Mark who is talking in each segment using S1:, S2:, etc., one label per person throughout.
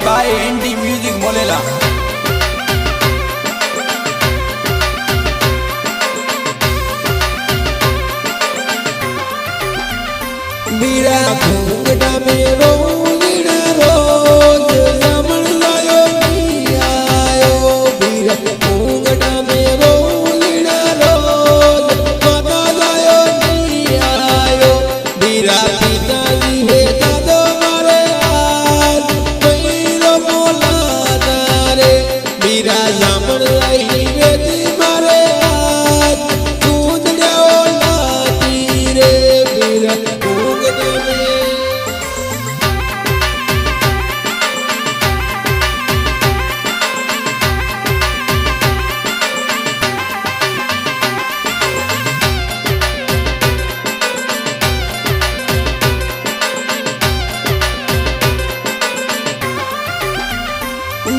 S1: Bye ND music Molela.
S2: बीरा घूंघटा में रोज़ रोज जमन लायो नी आयो। बीरा घूंघटा में रोज़ रोज पता लायो नी आयो। बीरा पिताजी है दादो मारे आज कईरो मोला तारे। बीरा जमन लाई बेटी मारे आज दूधड़िया लाती रे। बीरा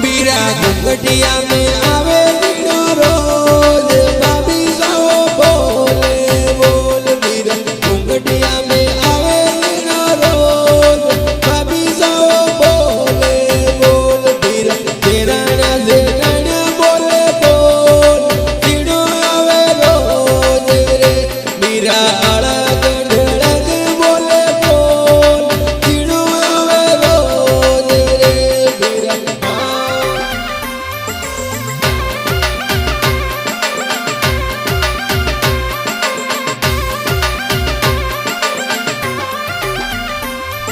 S2: बीरा घुंघटिया में आवे बिना रोज भाभी साओ बोले बोल। बीरा घुंघटिया में आवे बिना रोज भाभी साओ बोले बोल। बीरा तेरा ना जेना बोले बोल तीनों आवे रोज रे। बीरा अड़ग ढड़ग बोले बोल तीनों आवे रोज रे। बीरा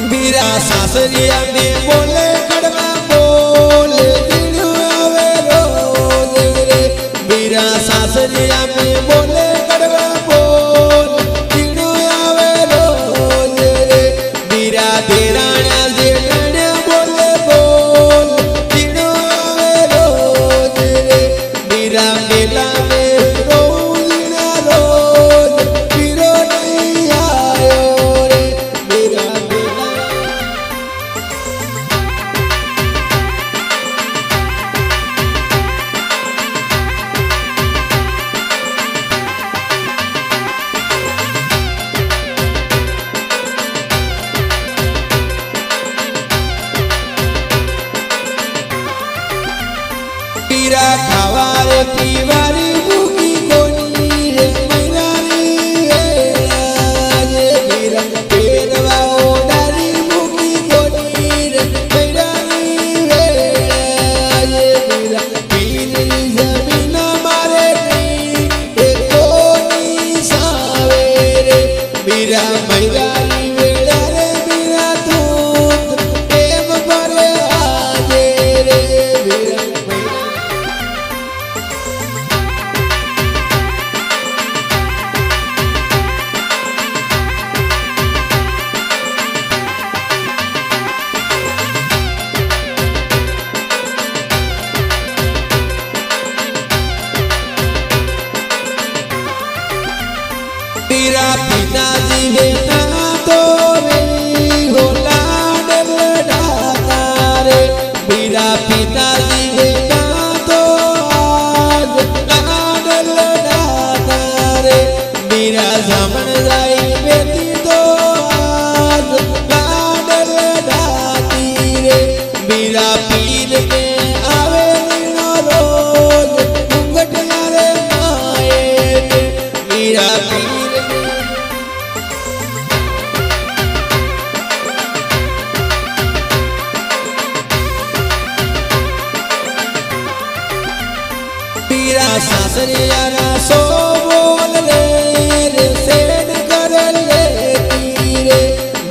S2: बीरा सासरिया में बोले कड़वा बोल तीनों आवे रोज रे। बीरा सासरिया में बोले कड़वा बोल तीनों आवे रोज रे। बीरा देराणा जेठाणा बोले बोल तीनों आवे रोज रे। बीरा मेला में रोज रोज बीरो नहीं आयो रे। बीरा बीरा खावारे पीवारी भूखी कोनी रे मैरारी रे। बीरा पेरवा ओडारी भूखी कोनी रे मैरारी रे। बीरा पीली जमीन मारे नी कोनी सावे रे। बीरा मैरारी वेड़ा रे बीरा तू प्रेम करे आजे रे। बीरा बीरा पिताजी है ना तो रे हो लाड लड़ाता रे। बीरा पिताजी है ना तो आज लाड लड़ाता रे। बीरा जमन जाई बेटी तो आज लाड लड़ाती रे। बीरा पीर में आवे नीनो रोज घूंघटिया रे माए रे। बीरा पीर बीरा सासरिया ना सो बोल रे सेन कर ले रे।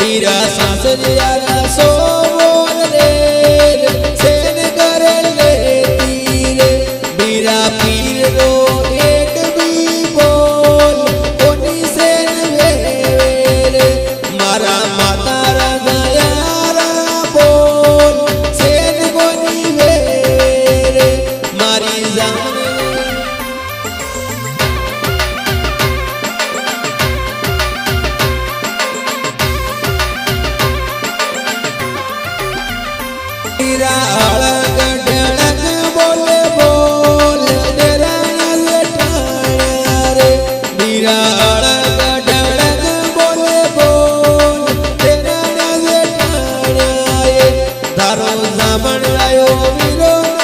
S2: बीरा सासरिया ना सो बोल रे सेन कर ले रे। बीरा पीर रो एक भी बोल कोनी सेन रे। मारा माता राजा यारा बोल सेन कोनी रे। मारी जान તારો સાંભળાયો વીરો